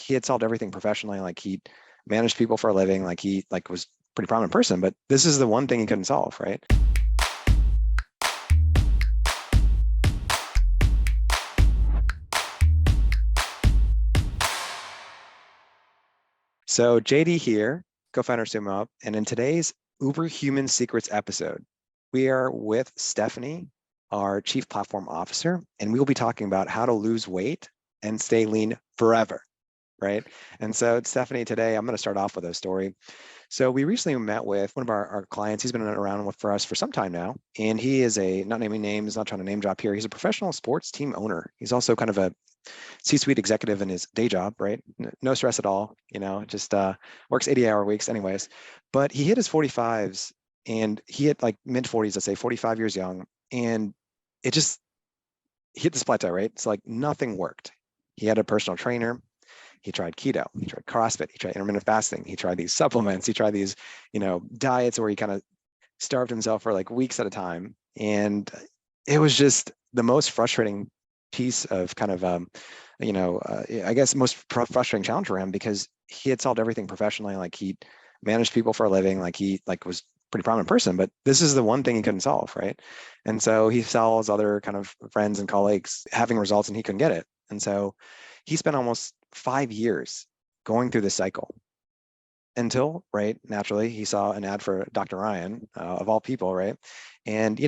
he had solved everything professionally. Like he managed people for a living. Like he was a pretty prominent person, but this is the one thing he couldn't solve, right? So JD here, co-founder of Summa Up, and in today's Uberhuman Secrets episode, we are with Stephanie, our Chief Platform Officer, and we will be talking about how to lose weight and stay lean forever, right? And so Stephanie, today I'm going to start off with a story. So we recently met with one of our clients. He's been around for us for some time now, and he is not naming names, not trying to name drop here. He's a professional sports team owner. He's also kind of a C-suite executive in his day job, right? No stress at all, just works 80-hour weeks anyways. But he hit his 45s and he hit like mid 40s, let's say 45 years young. And it just hit this plateau, right? It's like nothing worked. He had a personal trainer. He tried keto, he tried CrossFit, he tried intermittent fasting, he tried these supplements, he tried these, diets where he kind of starved himself for like weeks at a time. And it was just the most frustrating piece of kind of, I guess most frustrating challenge for him, because he had solved everything professionally. Like he managed people for a living, like he was a pretty prominent person, but this is the one thing he couldn't solve, right? And so he saw his other kind of friends and colleagues having results and he couldn't get it. And so he spent almost 5 years going through this cycle until, right, naturally, he saw an ad for Dr. Ryan, of all people, right? And,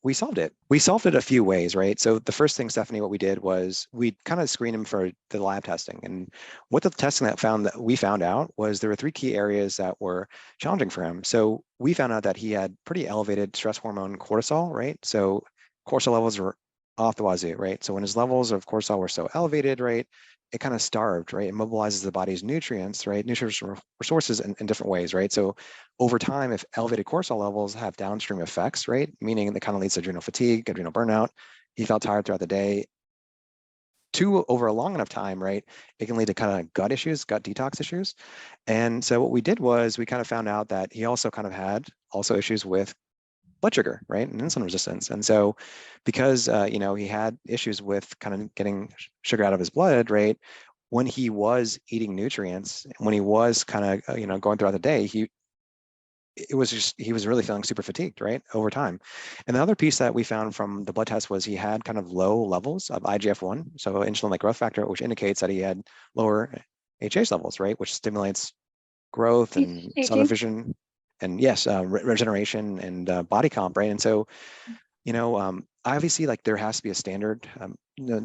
we solved it. We solved it a few ways, right? So the first thing, Stephanie, what we did was we kind of screened him for the lab testing. And what the testing that we found out was there were 3 key areas that were challenging for him. So we found out that he had pretty elevated stress hormone cortisol, right? So cortisol levels were off the wazoo, right? So when his levels of cortisol were so elevated, right, it kind of starved, right? It mobilizes the body's nutrients, right? Nutrient resources in different ways, right? So over time, if elevated cortisol levels have downstream effects, right? Meaning it kind of leads to adrenal fatigue, adrenal burnout. He felt tired throughout the day. Over a long enough time, right? It can lead to kind of gut issues, gut detox issues. And so what we did was we kind of found out that he also kind of had issues with blood sugar, right, and insulin resistance. And so because, he had issues with kind of getting sugar out of his blood, right, when he was eating nutrients, when he was kind of, going throughout the day, he was really feeling super fatigued, right, over time. And the other piece that we found from the blood test was he had kind of low levels of IGF-1, so insulin-like growth factor, which indicates that he had lower HH levels, right, which stimulates growth and cellular vision, and yes, regeneration and body comp, right? And so, obviously, like there has to be a standard.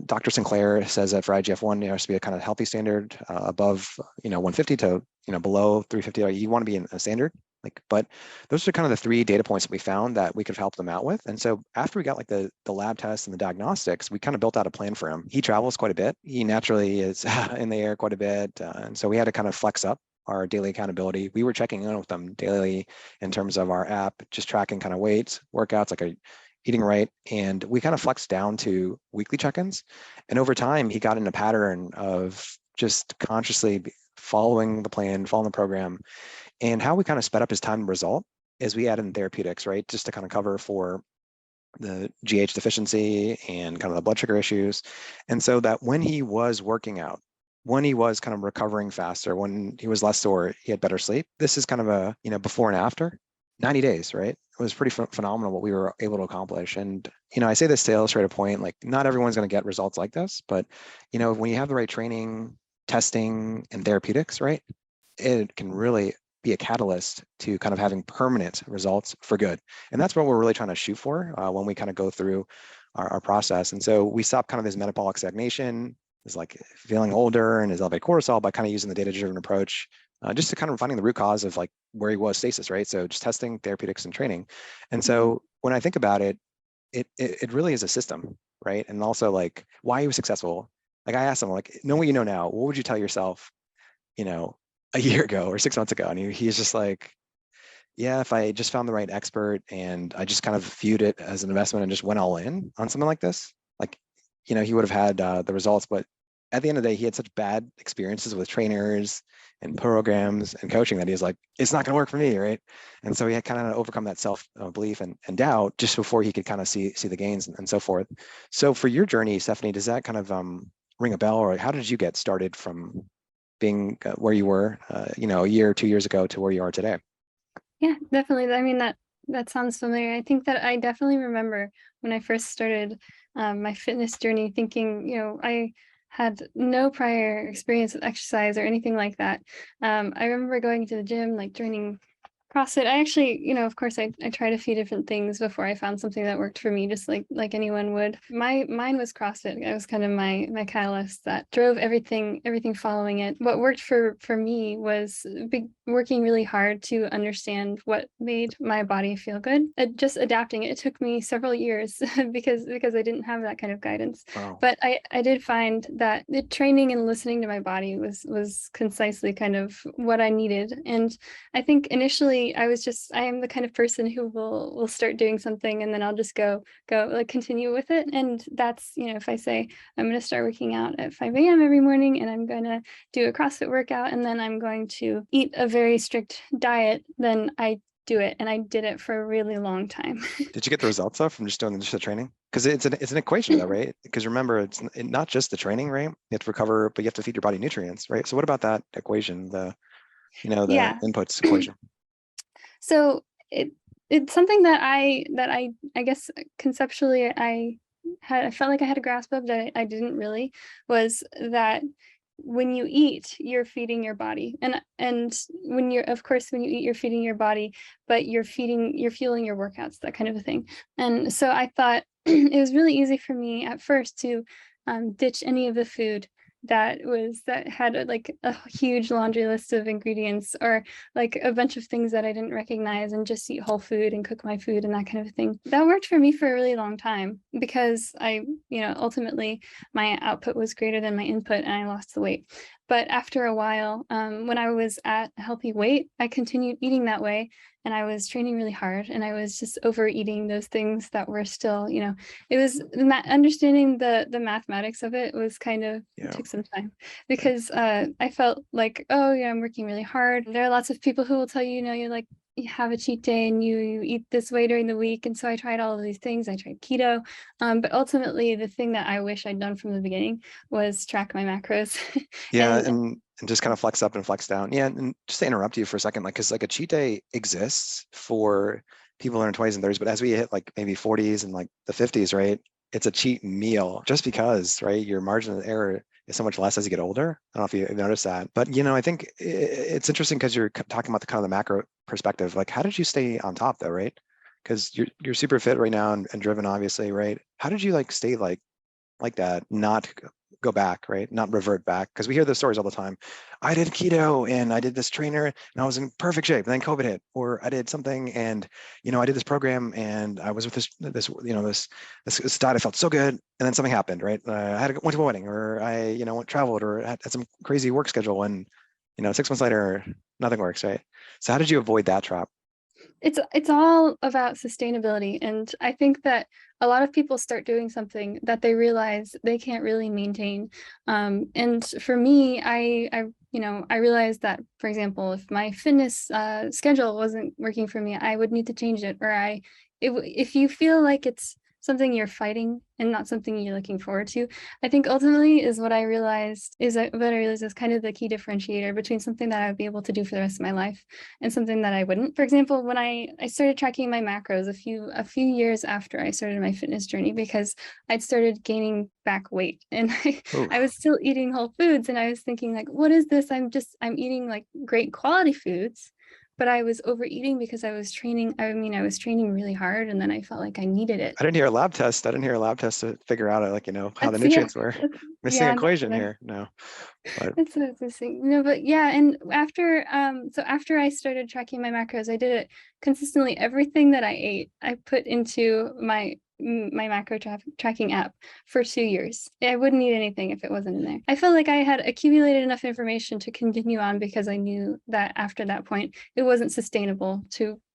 Dr. Sinclair says that for IGF-1, there has to be a kind of healthy standard above, 150 to, below 350. You want to be in a standard. But those are kind of the 3 data points that we found that we could help them out with. And so after we got like the lab tests and the diagnostics, we kind of built out a plan for him. He travels quite a bit. He naturally is in the air quite a bit. And so we had to kind of flex up our daily accountability. We were checking in with them daily in terms of our app, just tracking kind of weights, workouts, like eating right. And we kind of flexed down to weekly check-ins. And over time, he got in a pattern of just consciously following the plan, following the program. And how we kind of sped up his time to result is we added in therapeutics, right? Just to kind of cover for the GH deficiency and kind of the blood sugar issues. And so that when he was working out, when he was kind of recovering faster, when he was less sore, he had better sleep. This is kind of a, before and after 90 days, right? It was pretty phenomenal what we were able to accomplish. And, I say this to illustrate a point, like not everyone's going to get results like this, but, when you have the right training, testing, and therapeutics, right, it can really be a catalyst to kind of having permanent results for good. And that's what we're really trying to shoot for when we kind of go through our process. And so we stop kind of this metabolic stagnation, is like feeling older and his elevated cortisol by kind of using the data-driven approach, just to kind of finding the root cause of like where he was stasis, right? So just testing, therapeutics, and training. And so when I think about it, it really is a system, right? And also like why he was successful. Like I asked him, like, know what you know now, what would you tell yourself, a year ago or 6 months ago? And he's just like, yeah, if I just found the right expert and I just kind of viewed it as an investment and just went all in on something like this, like, he would have had the results. But at the end of the day, he had such bad experiences with trainers and programs and coaching that he's like, it's not going to work for me, right? And so he had kind of overcome that self-belief and doubt just before he could kind of see the gains and so forth. So for your journey, Stephanie, does that kind of ring a bell, or how did you get started from being where you were, a year or 2 years ago to where you are today? Yeah, definitely. I mean, that sounds familiar. I think that I definitely remember when I first started my fitness journey thinking, I had no prior experience with exercise or anything like that. I remember going to the gym, like joining CrossFit. I actually, of course, I tried a few different things before I found something that worked for me, just like anyone would. Mine was CrossFit. It was kind of my catalyst that drove everything following it. What worked for me was working really hard to understand what made my body feel good. Just adapting it. It took me several years because I didn't have that kind of guidance. Wow. But I did find that the training and listening to my body was concisely kind of what I needed. And I think initially I am the kind of person who will start doing something and then I'll just go like continue with it. And that's, if I say I'm going to start working out at 5 a.m. every morning and I'm going to do a CrossFit workout and then I'm going to eat a very strict diet, then I do it. And I did it for a really long time. Did you get the results though from just doing just the training? Because it's an equation though, right? Because remember, it's not just the training, right? You have to recover, but you have to feed your body nutrients, right? So what about that equation, the Yeah. inputs equation? So it's something that I guess conceptually I felt like I had a grasp of that I didn't really, was that when you eat, you're feeding your body. And when you're, of course, when you eat, you're feeding your body, but you're fueling your workouts, that kind of a thing. And so I thought it was really easy for me at first to ditch any of the food that had like a huge laundry list of ingredients, or like a bunch of things that I didn't recognize, and just eat whole food and cook my food and that kind of thing. That worked for me for a really long time because ultimately my output was greater than my input and I lost the weight. But after a while, when I was at a healthy weight, I continued eating that way, and I was training really hard, and I was just overeating those things that were still, it was understanding the mathematics of it was kind of, it Yeah. took some time, because I felt like, oh yeah, I'm working really hard. There are lots of people who will tell you, you're like, you have a cheat day and you eat this way during the week. And so I tried all of these things. I tried keto, but ultimately the thing that I wish I'd done from the beginning was track my macros. Yeah, And and just kind of flex up and flex down. Yeah, and just to interrupt you for a second, like, because like a cheat day exists for people in their 20s and 30s, but as we hit like maybe 40s and like the 50s, right? It's a cheat meal just because, right? Your margin of error is so much less as you get older. I don't know if you noticed that, but I think it's interesting because you're talking about the kind of the macro perspective. Like, how did you stay on top though, right? Because you're super fit right now and driven, obviously, right? How did you like stay like that, not go back, right? Not revert back. Because we hear those stories all the time. I did keto and I did this trainer and I was in perfect shape. And then COVID hit, or I did something and I did this program and I was with this diet. I felt so good, and then something happened, right? Went to a wedding, or I went traveled, or had some crazy work schedule, and 6 months later nothing works, right? So how did you avoid that trap? it's all about sustainability. And I think that a lot of people start doing something that they realize they can't really maintain. And for me, I realized that, for example, if my fitness schedule wasn't working for me, I would need to change it. If you feel like it's something you're fighting and not something you're looking forward to, I think ultimately is what I realized is kind of the key differentiator between something that I would be able to do for the rest of my life and something that I wouldn't. For example, when I started tracking my macros a few years after I started my fitness journey, because I'd started gaining back weight, and I Oof. was still eating whole foods, and I was thinking like, what is this? I'm eating like great quality foods, but I was overeating because I was training. I was training really hard, and then I felt like I needed it. I didn't hear a lab test. I didn't hear a lab test to figure out how the That's yeah, nutrients were. that's, Missing yeah, that's equation what I here. No, but It's so interesting. No, but yeah, and after I started tracking my macros, I did it consistently. Everything that I ate, I put into my tracking app for 2 years. I wouldn't eat anything if it wasn't in there. I felt like I had accumulated enough information to continue on, because I knew that after that point, it wasn't sustainable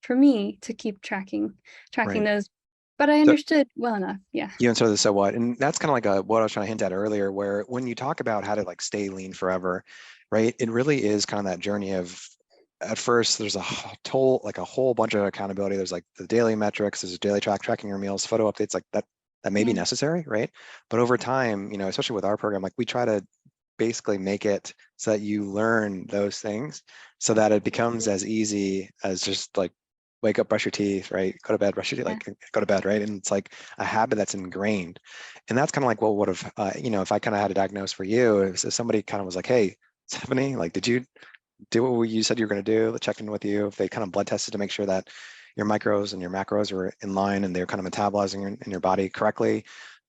for me to keep tracking right. those. But I So understood well enough. Yeah. you answer the so what, and that's kind of like what I was trying to hint at earlier, where when you talk about how to like stay lean forever, right? It really is kind of that journey of, at first there's a whole bunch of accountability. There's like the daily metrics, there's a daily tracking your meals, photo updates, like that may be Yeah. necessary, right? But over time, especially with our program, like we try to basically make it so that you learn those things so that it becomes as easy as just like wake up, brush your teeth, right? Go to bed, brush your teeth, Yeah. like go to bed, right? And it's like a habit that's ingrained. And that's kind of like what would have, if I kind of had a diagnose for you, if somebody kind of was like, hey, Stephanie, like, did you do what you said you were going to do? Check in with you. If they kind of blood tested to make sure that your micros and your macros were in line and they're kind of metabolizing in your body correctly.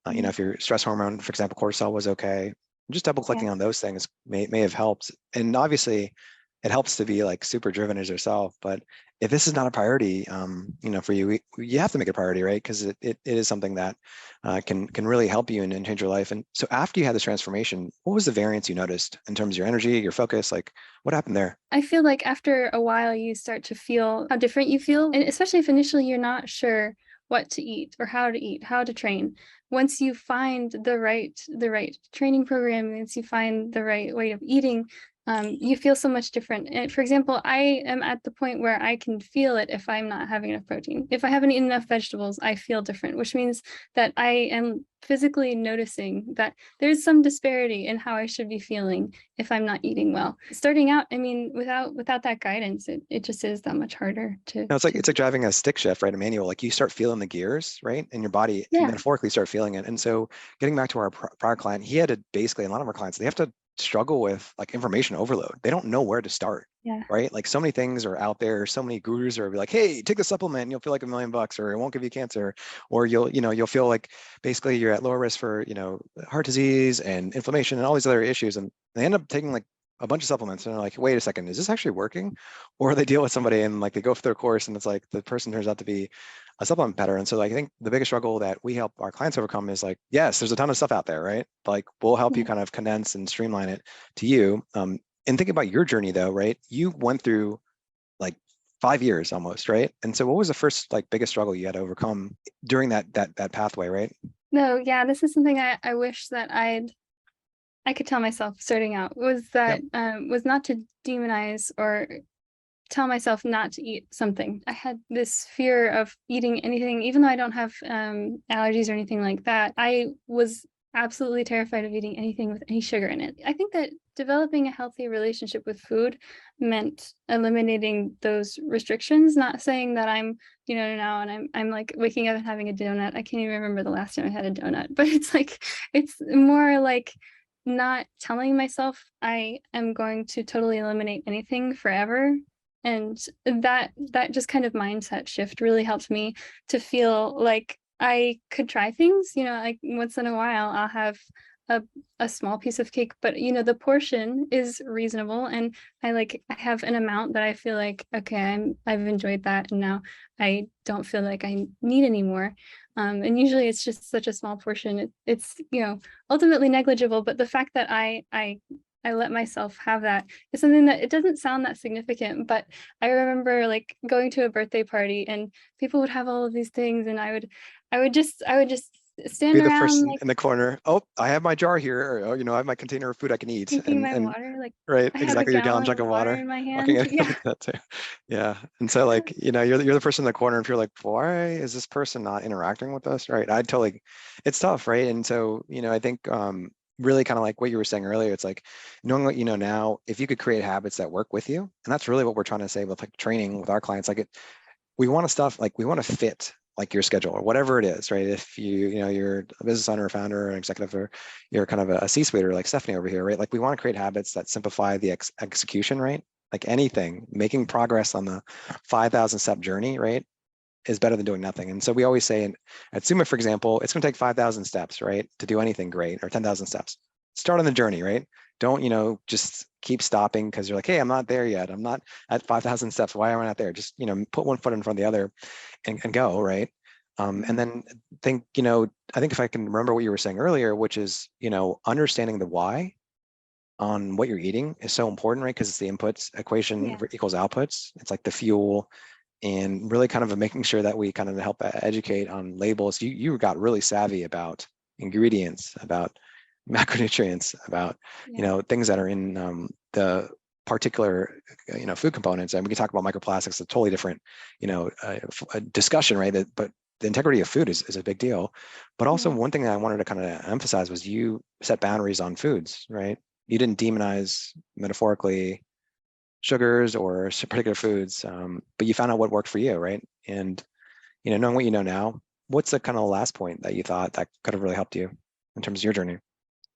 If your stress hormone, for example, cortisol was okay, just double clicking Yeah. on those things may have helped. And obviously it helps to be like super driven as yourself, but if this is not a priority, for you, you have to make it a priority, right? Because it is something that can really help you and change your life. And so after you had this transformation, what was the variance you noticed in terms of your energy, your focus? Like what happened there? I feel like after a while, you start to feel how different you feel. And especially if initially you're not sure what to eat or how to eat, how to train. Once you find the right training program, once you find the right way of eating, you feel so much different. And for example, I am at the point where I can feel it if I'm not having enough protein. If I haven't eaten enough vegetables, I feel different, which means that I am physically noticing that there's some disparity in how I should be feeling if I'm not eating well. Starting out, I mean, without that guidance, it just is that much harder to. No, it's like driving a stick shift, right? A manual. Like you start feeling the gears, right? In your body, Yeah. metaphorically start feeling it. And so getting back to our prior client, he had to basically, a lot of our clients, they have to struggle with like information overload. They don't know where to start, Yeah. right? Like so many things are out there. So many gurus are like, hey, take the supplement and you'll feel like $1,000,000, or it won't give you cancer, or you'll feel like basically you're at lower risk for, heart disease and inflammation and all these other issues. And they end up taking like a bunch of supplements and they're like, wait a second, is this actually working? Or they deal with somebody and like they go through their course and it's like the person turns out to be a supplement peddler. And so like, I think the biggest struggle that we help our clients overcome is like, yes, there's a ton of stuff out there, right? Like we'll help you kind of condense and streamline it to you. And think about your journey though, right? You went through like 5 years almost, right? And so what was the first like biggest struggle you had to overcome during that pathway, right? No, yeah, this is something I wish that I could tell myself starting out Yep. was not to demonize or tell myself not to eat something. I had this fear of eating anything, even though I don't have allergies or anything like that. I was absolutely terrified of eating anything with any sugar in it. I think that developing a healthy relationship with food meant eliminating those restrictions, not saying that I'm, now and I'm like waking up and having a donut. I can't even remember the last time I had a donut, but it's like, it's more like not telling myself I am going to totally eliminate anything forever. And that just kind of mindset shift really helped me to feel like I could try things, like once in a while I'll have a small piece of cake, but the portion is reasonable, and I have an amount that I feel like, okay, I've enjoyed that and now I don't feel like I need any more. And usually it's just such a small portion. It's ultimately negligible, but the fact that I let myself have that is something that it doesn't sound that significant, but I remember like going to a birthday party and people would have all of these things, and I would just stand Be the around person like in the corner. Oh, I have my jar here, or I have my container of food I can eat, drinking my water. Like right, I have a exactly, your gallon gallon jug of of water water, in my walking hand. in Yeah. like that too. Yeah, and so like you're the person in the corner. If you're like, why is this person not interacting with us, right? I'd totally, it's tough, right? And so I think really kind of like what you were saying earlier. It's like knowing what you know now. If you could create habits that work with you, and that's really what we're trying to say with like training with our clients. Like we want to stuff like we want to fit like your schedule or whatever it is, right? If you're a business owner, or founder, or an executive, or you're kind of a C-suite like Stephanie over here, right? Like we want to create habits that simplify the execution, right? Like anything, making progress on the 5,000 step journey, right, is better than doing nothing. And so we always say at Summa, for example, it's going to take 5,000 steps, right, to do anything great, or 10,000 steps. Start on the journey, right? Don't, just keep stopping because you're like, hey, I'm not there yet. I'm not at 5,000 steps. Why am I not there? Just, put one foot in front of the other and go, right? And then think, I think if I can remember what you were saying earlier, which is, understanding the why on what you're eating is so important, right? Because it's the inputs equation Yeah. equals outputs. It's like the fuel, and really kind of making sure that we kind of help educate on labels. You got really savvy about ingredients, about macronutrients, about Yeah. things that are in the particular food components. And we can talk about microplastics, a totally different discussion, right? But the integrity of food is a big deal. But also Yeah. one thing that I wanted to kind of emphasize was you set boundaries on foods, right? You didn't demonize metaphorically sugars or particular foods, but you found out what worked for you, right? And knowing what you know now, what's the kind of last point that you thought that could have really helped you in terms of your journey?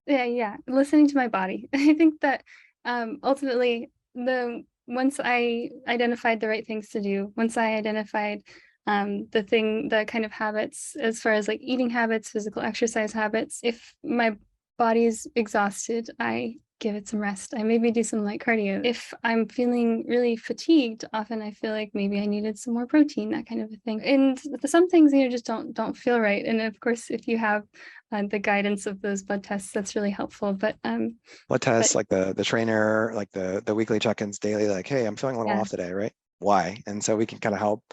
Yeah, listening to my body. I think that ultimately, the once I identified the right things to do, once I identified the kind of habits as far as like eating habits, physical exercise habits, if my body's exhausted, I give it some rest. I maybe do some light cardio. If I'm feeling really fatigued, often I feel like maybe I needed some more protein, that kind of a thing. And some things, just don't feel right. And of course, if you have the guidance of those blood tests, that's really helpful. But Blood tests, like the trainer, like the weekly check-ins daily, like, hey, I'm feeling a little yeah, off today, right? Why? And so we can kind of help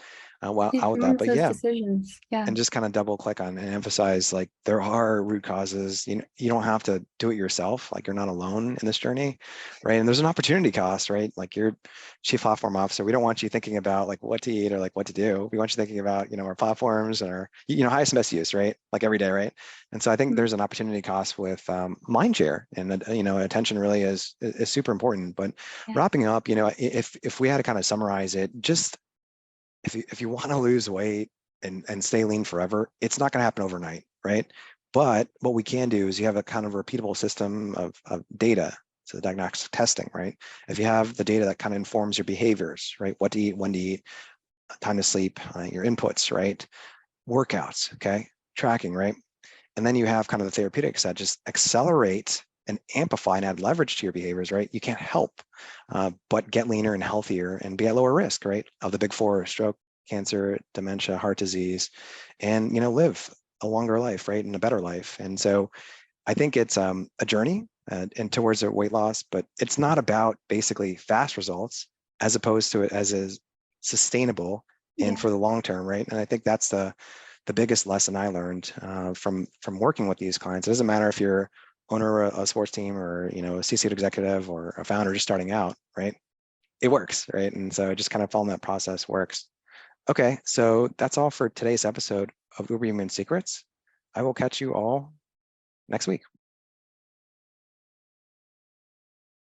out with that. influence But those yeah, decisions. Yeah. and just kind of double click on and emphasize, like, there are root causes. You don't have to do it yourself. Like, you're not alone in this journey, right? And there's an opportunity cost, right? Like, you're chief platform officer. We don't want you thinking about like what to eat or like what to do. We want you thinking about, our platforms and our, highest and best use, right? Like every day, right? And so I think there's an opportunity cost with mind share, and attention really is super important. But Yeah. wrapping up, if we had to kind of summarize it, just if you want to lose weight and stay lean forever, it's not going to happen overnight, right? But what we can do is you have a kind of repeatable system of data. So the diagnostic testing, right? If you have the data that kind of informs your behaviors, right? What to eat, when to eat, time to sleep, your inputs, right? Workouts, okay? Tracking, right? And then you have kind of the therapeutics that just accelerate and amplify and add leverage to your behaviors, right? You can't help but get leaner and healthier and be at lower risk, right? Of the big four: stroke, cancer, dementia, heart disease, and live a longer life, right? And a better life. And so I think it's a journey and towards a weight loss, but it's not about basically fast results as opposed to it as is sustainable and Yeah. for the long term, right? And I think that's the biggest lesson I learned from working with these clients. It doesn't matter if you're owner of a sports team or a C-suite executive or a founder just starting out, right? It works, right? And so just kind of following that process works. Okay, so that's all for today's episode of Uberhuman Secrets. I will catch you all next week.